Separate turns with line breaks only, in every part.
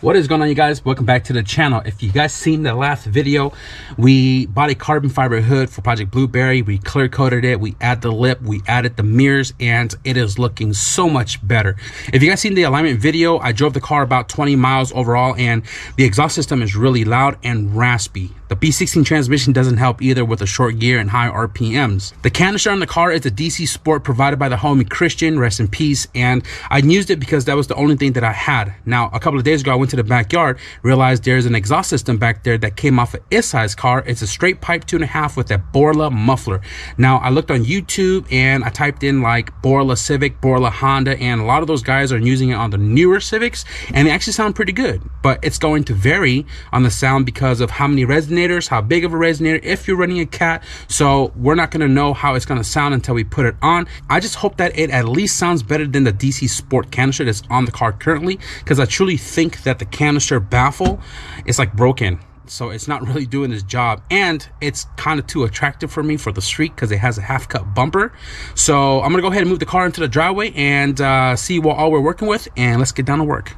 What is going on, you guys? Welcome back to the channel. If you guys seen the last video, we bought a carbon fiber hood for Project Blueberry. We clear coated it, we added the lip, we added the mirrors, and it is looking so much better. If you guys seen the alignment video, I drove the car about 20 miles overall, and the exhaust system is really loud and raspy. The B16 transmission doesn't help either with a short gear and high RPMs. The canister on the car is a DC Sport provided by the homie Christian, rest in peace, and I used it because that was the only thing that I had. Now, a couple of days ago, I went to the backyard, realized there's an exhaust system back there that came off of Isai's car. It's a straight pipe 2.5 with that Borla muffler. Now, I looked on YouTube and I typed in like Borla Civic, Borla Honda, and a lot of those guys are using it on the newer Civics, and they actually sound pretty good, but it's going to vary on the sound because of how many resonators, how big of a resonator, if you're running a cat. So we're not going to know how it's going to sound until we put it on. I just hope that it at least sounds better than the DC Sport canister that's on the car currently, because I truly think that the canister baffle is like broken, so it's not really doing its job, and it's kind of too attractive for me for the street because it has a half cut bumper. So I'm gonna go ahead and move the car into the driveway and see what all we're working with, and let's get down to work.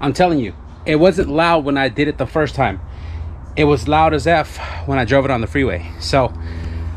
I'm telling you, it wasn't loud when I did it the first time. It was loud as F when I drove it on the freeway. So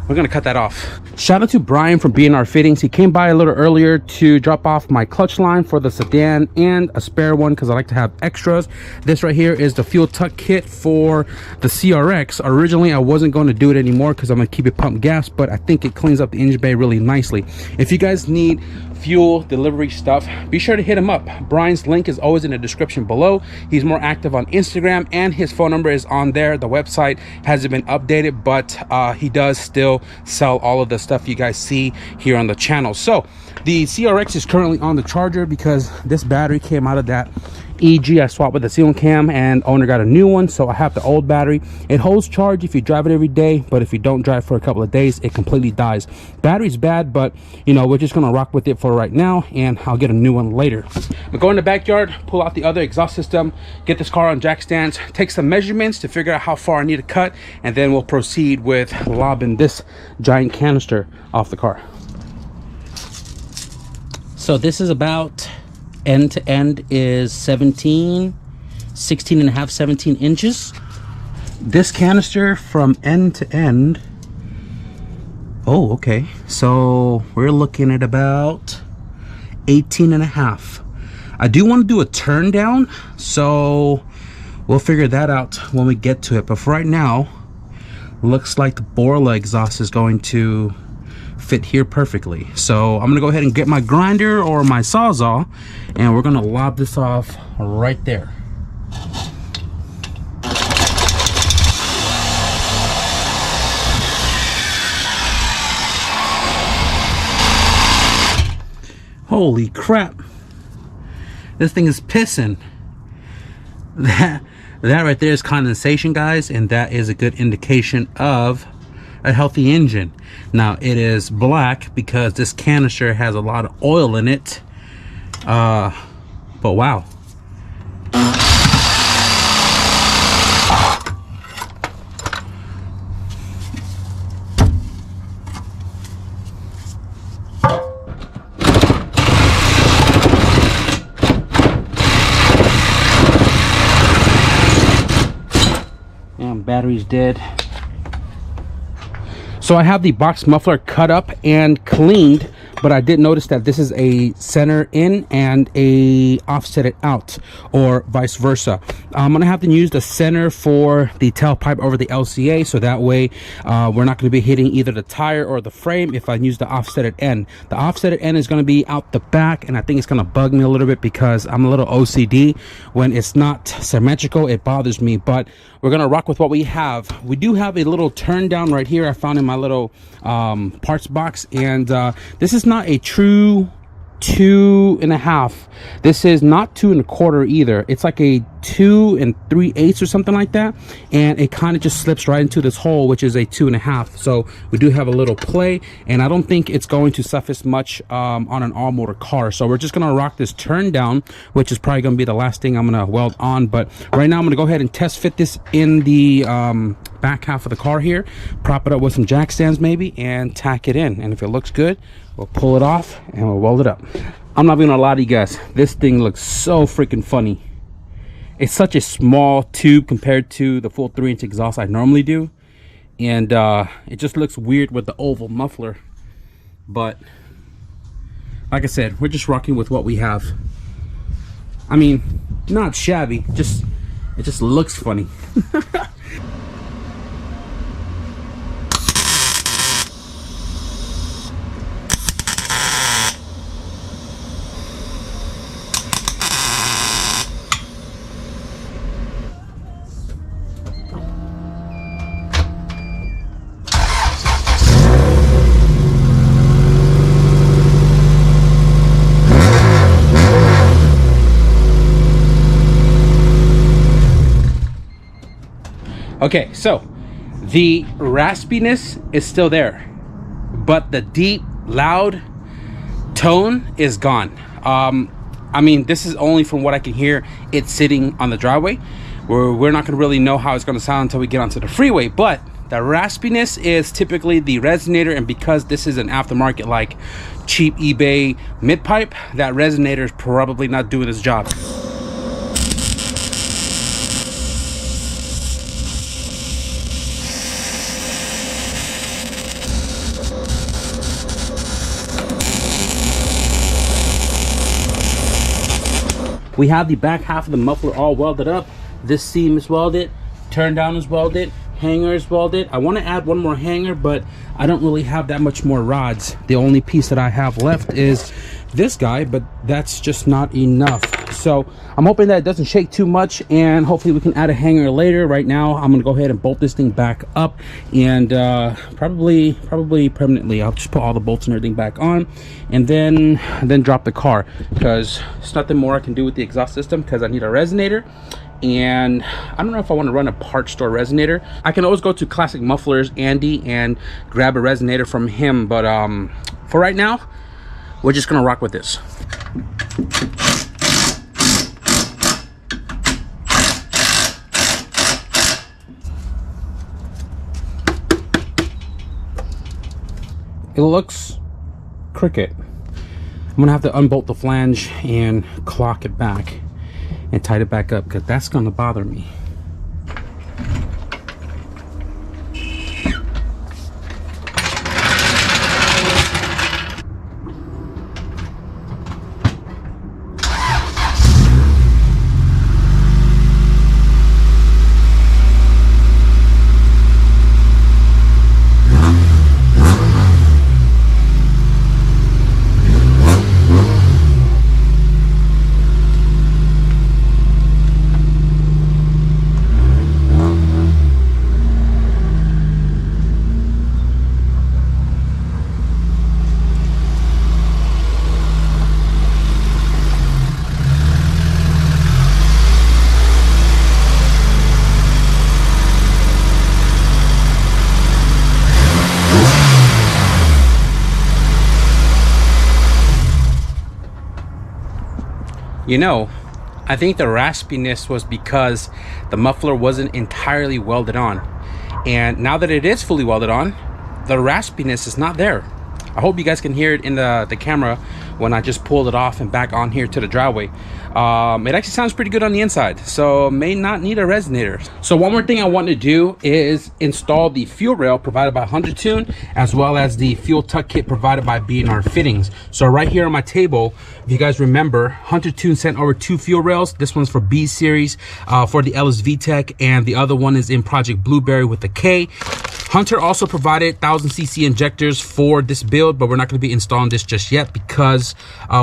we're gonna cut that off. Shout out to Brian from BRFITTINGS. He came by a little earlier to drop off my clutch line for the sedan and a spare one because I like to have extras. This right here is the fuel tuck kit for the CRX. Originally, I wasn't going to do it anymore because I'm gonna keep it pump gas, but I think it cleans up the engine bay really nicely. If you guys need fuel delivery stuff, be sure to hit him up. Brian's link is always in the description below. He's more active on Instagram, and his phone number is on there. The website hasn't been updated, but he does still sell all of the stuff you guys see here on the channel. So the CRX is currently on the charger because this battery came out of that EG I swapped with the ceiling cam, and owner got a new one, so I have the old battery. It holds charge if you drive it every day, but if you don't drive for a couple of days, it completely dies. Battery's bad, but you know, we're just gonna rock with it for right now, and I'll get a new one later. I'll go in the backyard, pull out the other exhaust system, get this car on jack stands, take some measurements to figure out how far I need to cut, and then we'll proceed with lobbing this giant canister off the car. So this is about end to end is 16 and a half, 17 inches. This canister from end to end, oh, okay, so we're looking at about 18 and a half. I do want to do a turn down, so we'll figure that out when we get to it, but for right now, looks like the Borla exhaust is going to fit here perfectly. So I'm gonna go ahead and get my grinder or my sawzall, and we're gonna lob this off right there. Holy crap, this thing is pissing. That right there is condensation, guys, and that is a good indication of a healthy engine. Now it is black because this canister has a lot of oil in it, but wow. And battery's dead. So I have the box muffler cut up and cleaned but I did notice that this is a center in and a offset it out, or vice versa. I'm gonna have to use the center for the tailpipe over the LCA, so that way we're not going to be hitting either the tire or the frame if I use the offsetted end. The offsetted end is going to be out the back, and I think it's going to bug me a little bit because I'm a little OCD. When it's not symmetrical, it bothers me, but we're going to rock with what we have. We do have a little turn down right here I found in my little parts box, and this is not a true 2.5. This is not 2 1/4 either. It's like a 2 3/8 or something like that, and it kind of just slips right into this hole, which is a 2.5. So we do have a little play, and I don't think it's going to suffice much on an all motor car. So we're just gonna rock this turn down, which is probably gonna be the last thing I'm gonna weld on. But right now I'm gonna go ahead and test fit this in the back half of the car here, prop it up with some jack stands maybe, and tack it in. And if it looks good, we'll pull it off and we'll weld it up. I'm not even gonna lie to you guys, this thing looks so freaking funny. It's such a small tube compared to the full 3-inch exhaust I normally do, and it just looks weird with the oval muffler. But like I said, we're just rocking with what we have. I mean, not shabby, it just looks funny. Okay, so the raspiness is still there, but the deep, loud tone is gone. I mean, this is only from what I can hear. It's sitting on the driveway. We're not gonna really know how it's gonna sound until we get onto the freeway, but the raspiness is typically the resonator, and because this is an aftermarket, like cheap eBay mid pipe, that resonator is probably not doing its job. We have the back half of the muffler all welded up. This seam is welded, turn down is welded, hanger is welded. I want to add one more hanger, but I don't really have that much more rods. The only piece that I have left is this guy, but that's just not enough. So I'm hoping that it doesn't shake too much, and hopefully we can add a hanger later. Right now I'm gonna go ahead and bolt this thing back up, and probably permanently. I'll just put all the bolts and everything back on, and then drop the car, because there's nothing more I can do with the exhaust system, because I need a resonator. And I don't know if I want to run a parts store resonator. I can always go to Classic Mufflers Andy and grab a resonator from him, but for right now we're just gonna rock with this. It looks crooked. I'm gonna have to unbolt the flange and clock it back and tighten it back up, because that's gonna bother me. You know, I think the raspiness was because the muffler wasn't entirely welded on. And now that it is fully welded on, the raspiness is not there. I hope you guys can hear it in the camera when I just pulled it off and back on here to the driveway. It actually sounds pretty good on the inside, so may not need a resonator. So one more thing I want to do is install the fuel rail provided by Hunter Tune, as well as the fuel tuck kit provided by B&R Fittings. So right here on my table, if you guys remember, Hunter Tune sent over 2 fuel rails. This one's for B series for the LSVTEC, and the other one is in Project Blueberry with the K. Hunter also provided 1000cc injectors for this build, but we're not going to be installing this just yet because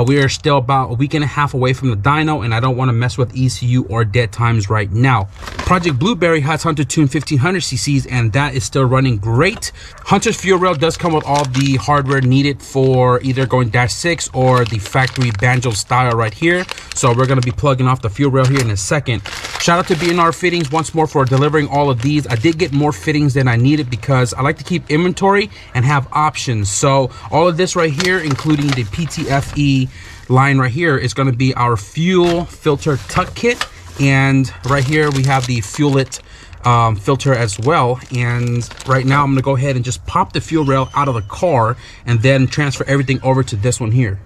we are still about a week and a half away from the dyno, and I don't want to mess with ECU or dead times right now. Project Blueberry has Hunter Tune 1500cc's, and that is still running great. Hunter's fuel rail does come with all the hardware needed for either going -6 or the factory banjo style right here. So we're going to be plugging off the fuel rail here in a second. Shout out to B&R Fittings once more for delivering all of these. I did get more fittings than I needed because I like to keep inventory and have options. So all of this right here, including the PTFE line right here, is going to be our fuel filter tuck kit. And right here we have the Fuel-It filter as well. And right now I'm going to go ahead and just pop the fuel rail out of the car and then transfer everything over to this one here.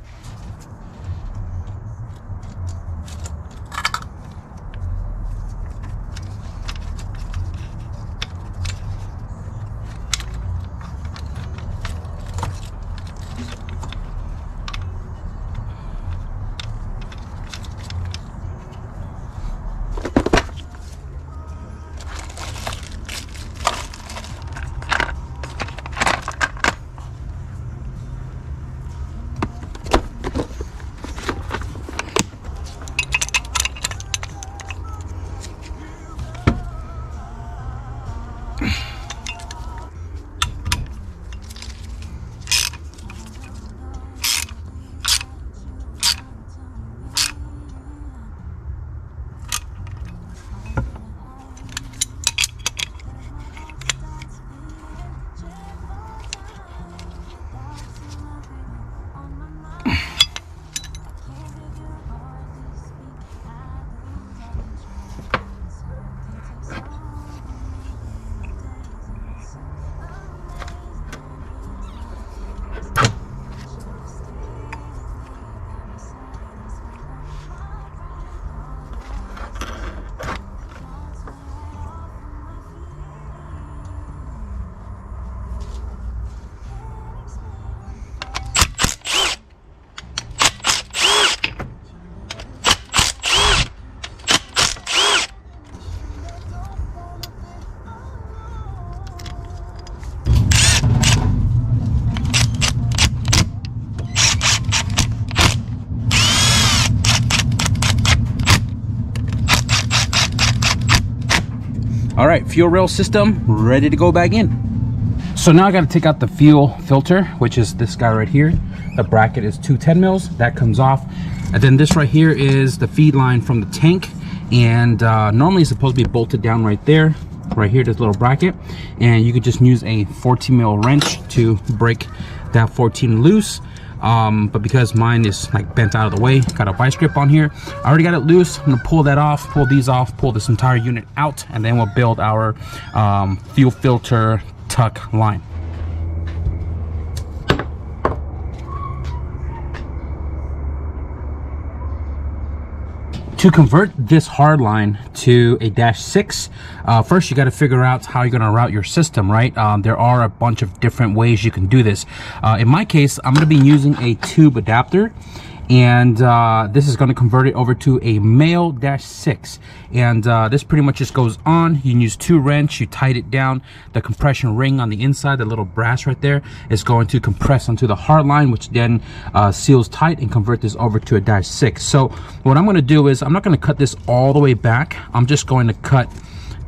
All right, fuel rail system ready to go back in. So now I got to take out the fuel filter, which is this guy right here. The bracket is 2 10 mils. That comes off. And then this right here is the feed line from the tank. And normally it's supposed to be bolted down right there. Right here, this little bracket. And you could just use a 14 mil wrench to break that 14 loose. But because mine is like bent out of the way, got a vice grip on here. I already got it loose. I'm gonna pull that off, pull these off, pull this entire unit out, and then we'll build our fuel filter tuck line. To convert this hard line to a -6, first you got to figure out how you're going to route your system, right? There are a bunch of different ways you can do this. In my case, I'm going to be using a tube adapter, and this is going to convert it over to a male -6. And this pretty much just goes on. You can use 2 wrench, you tight it down. The compression ring on the inside, the little brass right there, is going to compress onto the hard line, which then seals tight and convert this over to a -6. So what I'm going to do is I'm not going to cut this all the way back. I'm just going to cut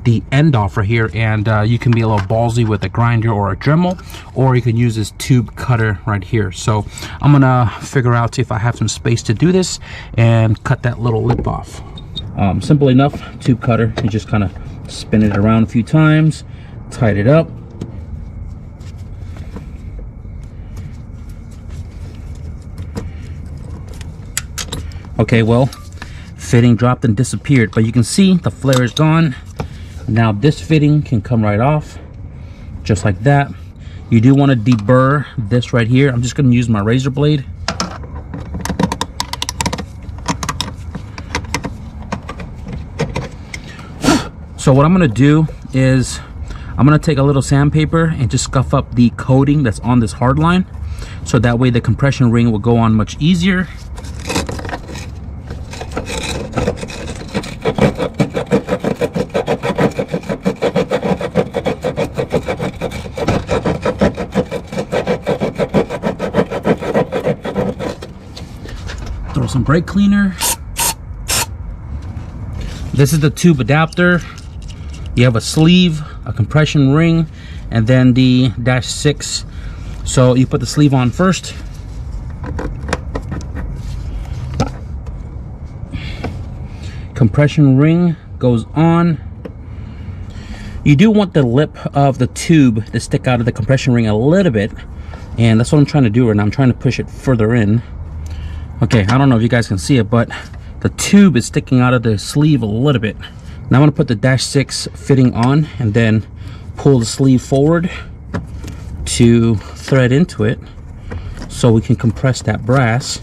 the end off right here, and you can be a little ballsy with a grinder or a Dremel, or you can use this tube cutter right here. So I'm gonna figure out if I have some space to do this and cut that little lip off. Simple enough, tube cutter. You just kind of spin it around a few times, tight it up. Okay, well, fitting dropped and disappeared, but you can see the flare is gone. Now this fitting can come right off, just like that. You do want to deburr this right here. I'm just going to use my razor blade. So what I'm going to do is I'm going to take a little sandpaper and just scuff up the coating that's on this hard line, so that way the compression ring will go on much easier. Throw some brake cleaner. This is the tube adapter. You have a sleeve, a compression ring, and then the -6. So you put the sleeve on first. Compression ring goes on. You do want the lip of the tube to stick out of the compression ring a little bit, and that's what I'm trying to do right now. I'm trying to push it further in. Okay, I don't know if you guys can see it, but the tube is sticking out of the sleeve a little bit. Now I'm going to put the -6 fitting on and then pull the sleeve forward to thread into it so we can compress that brass.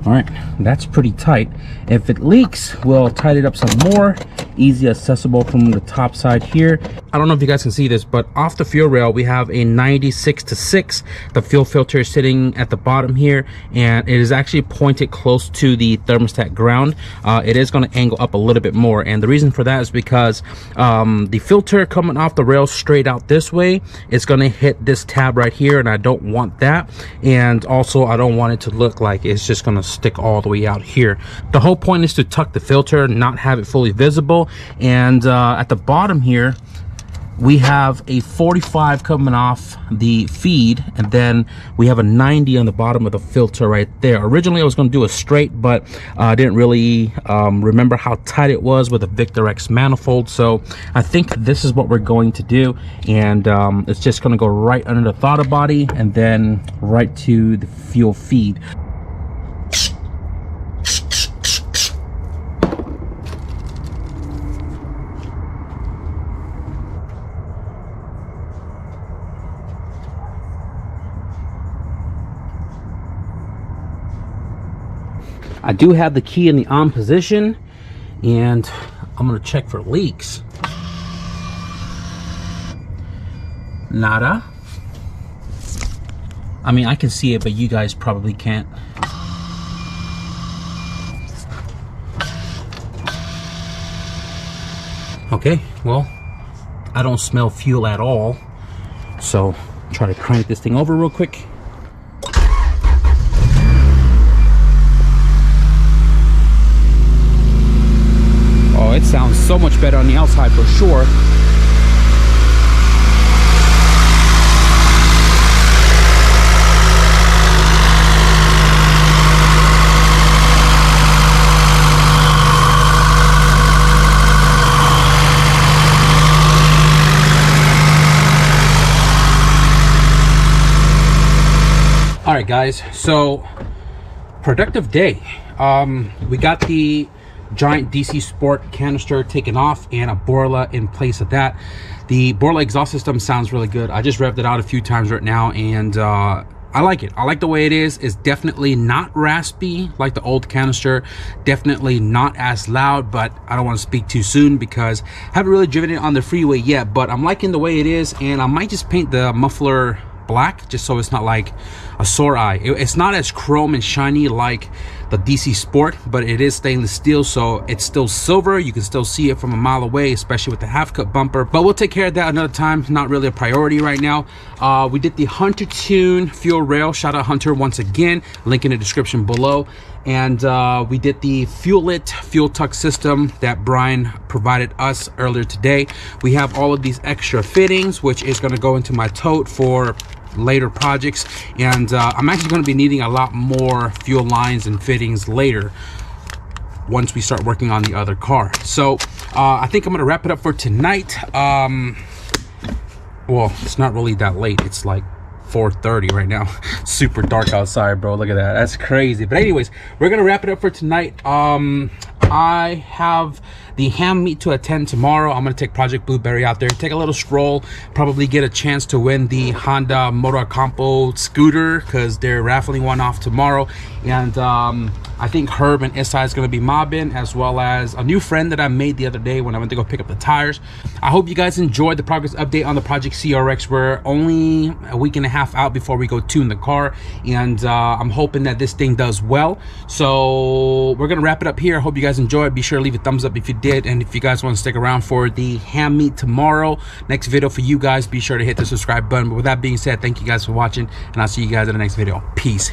All right, that's pretty tight. If it leaks, we'll tighten it up some more. Easy accessible from the top side here. I don't know if you guys can see this, but off the fuel rail we have a 96-6. The fuel filter is sitting at the bottom here, and it is actually pointed close to the thermostat ground. It is going to angle up a little bit more, and the reason for that is because the filter coming off the rail straight out this way is going to hit this tab right here, and I don't want that. And also I don't want it to look like it's just going to stick all the way out here. The whole point is to tuck the filter, not have it fully visible. And at the bottom here we have a 45 coming off the feed, and then we have a 90 on the bottom of the filter right there. Originally I was going to do a straight, but I didn't really remember how tight it was with a Victor X manifold, so I think this is what we're going to do. And it's just going to go right under the throttle body and then right to the fuel feed. I do have the key in the on position, and I'm going to check for leaks. Nada. I mean, I can see it, but you guys probably can't. Okay, well, I don't smell fuel at all, so try to crank this thing over real quick. Oh, it sounds so much better on the outside for sure. All right, guys, so productive day. We got the giant DC Sport canister taken off and a Borla in place of that. The Borla exhaust system sounds really good. I just revved it out a few times right now, and I like it. I like the way it is. It's definitely not raspy like the old canister, definitely not as loud, but I don't want to speak too soon because I haven't really driven it on the freeway yet. But I'm liking the way it is, and I might just paint the muffler black just so it's not like a sore eye. It's not as chrome and shiny like the DC Sport, but it is stainless steel, so it's still silver. You can still see it from a mile away, especially with the half cut bumper, but we'll take care of that another time. Not really a priority right now. We did the Hunter Tune fuel rail. Shout out Hunter once again, link in the description below. And we did the Fuel-It fuel tuck system that Brian provided us earlier today. We have all of these extra fittings, which is going to go into my tote for later projects, and I'm actually going to be needing a lot more fuel lines and fittings later once we start working on the other car. So I think I'm going to wrap it up for tonight. Well, it's not really that late. It's like 4:30 right now. Super dark outside, bro. Look at that. That's crazy. But anyways, we're gonna wrap it up for tonight. I have the ham meet to attend tomorrow. I'm gonna take Project Blueberry out there, take a little stroll, probably get a chance to win the Honda Motor Campo scooter because they're raffling one off tomorrow. And I think Herb and Issa is gonna be mobbing, as well as a new friend that I made the other day when I went to go pick up the tires. I hope you guys enjoyed the progress update on the Project CRX. We're only a week and a half out before we go tune the car, and I'm hoping that this thing does well. So we're gonna wrap it up here. I hope you guys enjoyed. Be sure to leave a thumbs up if you did, and if you guys want to stick around for the ham meet tomorrow, next video for you guys, be sure to hit the subscribe button. But with that being said, thank you guys for watching, and I'll see you guys in the next video. Peace.